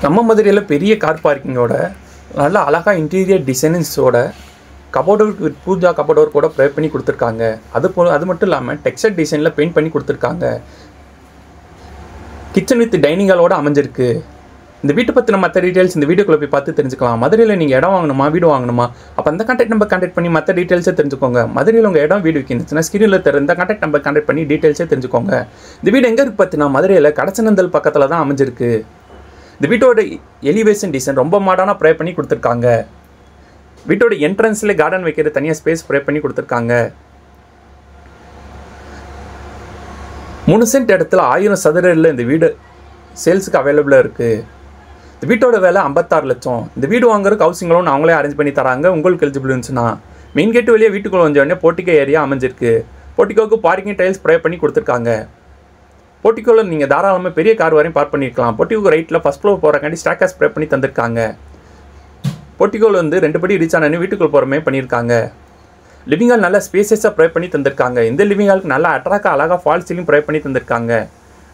நம்ம மதுரையில் பெரிய கார் பார்க்கிங்கோட நல்ல அழகாக இன்டீரியர் டிசைன்ஸோட கபோர்டர் வித் பூஜா கபோர்டர் கூட ப்ரொவைட் பண்ணி கொடுத்துருக்காங்க. அது மட்டும் இல்லாமல் டெக்ஸ்சர் டிசைனில் பெயிண்ட் பண்ணி கொடுத்துருக்காங்க. கிச்சன் வித் டைனிங் ஹாலோட அமைஞ்சிருக்கு. இந்த வீட்டை பற்றின மற்ற டீட்டெயில்ஸ் இந்த வீடியோக்குள்ளே போய் பார்த்து தெரிஞ்சுக்கலாம். மதுரையில் நீங்கள் இடம் வாங்கணுமா வீடு வாங்கணுமா அப்போ அந்த கான்டாக்ட் நம்பர் கான்டாக்ட் பண்ணி மற்ற டீட்டெயில்ஸே தெரிஞ்சுக்கோங்க. மதுரையில் உங்கள் இடம் வீடு விற்கினுச்சுன்னா ஸ்க்ரீனில் தர இந்த கான்டாக்ட் நம்பர் கான்டாக்ட் பண்ணி டீட்டெயில்ஸே தெரிஞ்சுக்கோங்க. இந்த வீடு எங்கே இருக்குது பார்த்தீங்கன்னா மதுரையில் கடச்சநந்தல் பக்கத்தில் தான் அமைஞ்சிருக்கு. இந்த வீட்டோட எலிவேஷன் டிசைன் ரொம்ப மாடர்னாக ப்ரொவைட் பண்ணி கொடுத்துருக்காங்க. வீட்டோட என்ட்ரன்ஸில் கார்டன் வைக்கிற தனியாக ஸ்பேஸ் ப்ரொவைட் பண்ணி கொடுத்துருக்காங்க. 3 சென்ட் இடத்துல 1000 சதுரடியில் இந்த வீடு சேல்ஸுக்கு அவைலபிளாக இருக்குது. இந்த வீட்டோட விலை 56 லட்சம். இந்த வீடு வாங்குறதுக்கு ஹவுசிங் லோன் அவங்களே அரேஞ்ச் பண்ணி தராங்க. உங்களுக்கு எலிஜிபிள் இருந்துச்சுன்னா மெயின் கேட்டு வெளியே வீட்டுக்குள்ளே வந்தோடனே போர்ட்டிகோ ஏரியா அமைஞ்சிருக்கு. போர்ட்டிகோவுக்கு பார்க்கிங் டைல்ஸ் ப்ரொவைட் பண்ணி கொடுத்துருக்காங்க. போர்ட்டிகோவில் நீங்கள் தாராளமாக பெரிய கார் வரையும் பார்க் பண்ணியிருக்கலாம். போர்ட்டிகோக்கு ரைட்டில் ஃபஸ்ட் ஃப்ளோர் போகிறக்காண்டி ஸ்டாக்கர்ஸ் ப்ரொவைட் பண்ணி தந்திருக்காங்க. போர்ட்டிகோவில் வந்து 2 படி ரீச் ஆனு வீட்டுக்குள்ளே போகிற மாதிரி பண்ணியிருக்காங்க. லிவிங் ஹால் நல்லா ஸ்பேசஸாக ப்ரொவைட் பண்ணி தந்திருக்காங்க. இந்த லிவிங் ஹாலுக்கு நல்லா அட்ராக்டாக அழகாக ஃபால் சீலிங் ப்ரொவைட் பண்ணி தந்திருக்காங்க.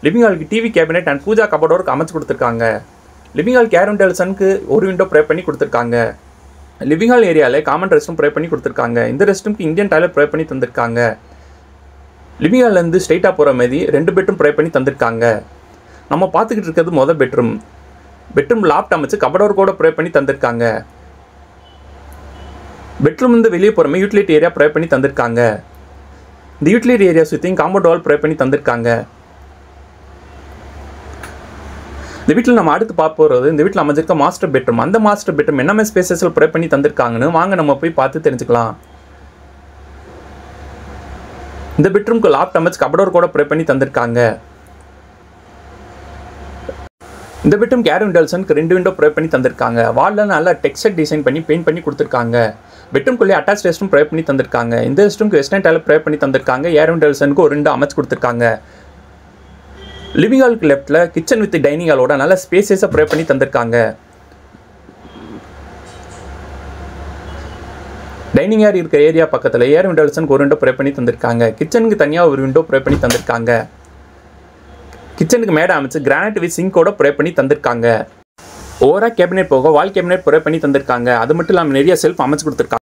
லிவிங் ஹாலுக்கு டிவி கேபினெட் அண்ட் பூஜா கபோர்டோருக்கு அமைச்சு கொடுத்துருக்காங்க. லிவிங் ஹால் கேர் விண்டோசனுக்கு ஒரு விண்டோ ப்ரொவைட் பண்ணி கொடுத்துருக்காங்க. லிவிங் ஹால் ஏரியாவில் காமன் ரெஸ்ட் ரூம் ப்ரொவைட் பண்ணி கொடுத்துருக்காங்க. இந்த ரெஸ்ட் ரூமுக்கு இந்தியன் டாய்லெட் ப்ரொவைட் பண்ணி தந்திருக்காங்க. லிவிங் ஹால்லேருந்து ஸ்ட்ரைட்டாக போகிற மாதிரி 2 பெட்ரூம் ப்ரொவைட் பண்ணி தந்திருக்காங்க. நம்ம பார்த்துக்கிட்டு இருக்கிறது மொதல் பெட்ரூம் லாப்ட் அமைச்சு கபோர்டோர் கூட ப்ரொவைட் பண்ணி தந்திருக்காங்க. பெட்ரூம் வந்து வெளியே போகிற மாதிரி யூட்டிலிட்டி ஏரியா ப்ரொவைட் பண்ணி தந்திருக்காங்க. இந்த யூட்டிலிட்டி ஏரியா சுற்றியும் காம்பவுண்ட் வால் ப்ரொவைட் பண்ணி தந்திருக்காங்க. இந்த வீட்டில் நம்ம அடுத்து பார்க்க போகிறது இந்த வீட்டில் அமைஞ்சிருக்க மாஸ்டர் பெட்ரூம். அந்த மாஸ்டர் பெட்ரூம் என்னமே ஸ்பேசஸில் ப்ரொவைட் பண்ணி தந்திருக்காங்கன்னு வாங்க நம்ம போய் பார்த்து தெரிஞ்சுக்கலாம். இந்த பெட்ரூம்க்கு லாப்ட் அமைச்சு கபோர்டோர் கூட ப்ரொவைட் பண்ணி தந்திருக்காங்க. இந்த பெட்ரூம் கேர் விண்டோசனுக்கு 2 விண்டோ ப்ரொவைட் பண்ணி தந்திருக்காங்க. வாலில் நல்லா டெக்ஸ்சர் டிசைன் பண்ணி பெயிண்ட் பண்ணி கொடுத்துருக்காங்க. பெட்ரூம்குள்ளே அட்டாச் ரெஸ்ட் ரூம் ப்ரொவைட் பண்ணி தந்திருக்காங்க. இந்த ரெஸ்ட் ரூமுக்கு வெஸ்டர்ன் டாய்லெட் ப்ரொவைட் பண்ணி தந்திருக்காங்க. ஏர் விண்டோசனுக்கு ஒரு 2 அமைச்சு கொடுத்துருக்காங்க. லிவிங் ஹாலுக்கு லெஃப்ட்டில் கிச்சன் வித் டைனிங் ஹாலோட நல்ல ஸ்பேசஸாக ப்ரொவைட் பண்ணி தந்திருக்காங்க. டைனிங் ஏர் இருக்கிற ஏரியா பக்கத்தில் ஏர் விண்டோசனுக்கு ஒரு விண்டோ ப்ரொவைட் பண்ணி தந்திருக்காங்க. கிச்சனுக்கு தனியாக ஒரு விண்டோ ப்ரொவைட் பண்ணி தந்திருக்காங்க. கிச்சனுக்கு மேடை அமைச்சு கிரானைட் வித் சிங்கோட ப்ரொவைட் பண்ணி தந்திருக்காங்க. ஓவராக கேபினெட் போக வால் கேபினெட் ப்ரொவைட் பண்ணி தந்திருக்காங்க. அது மட்டும் இல்லாமல் நிறைய செல்ஃப் அமைச்சு கொடுத்துருக்காங்க.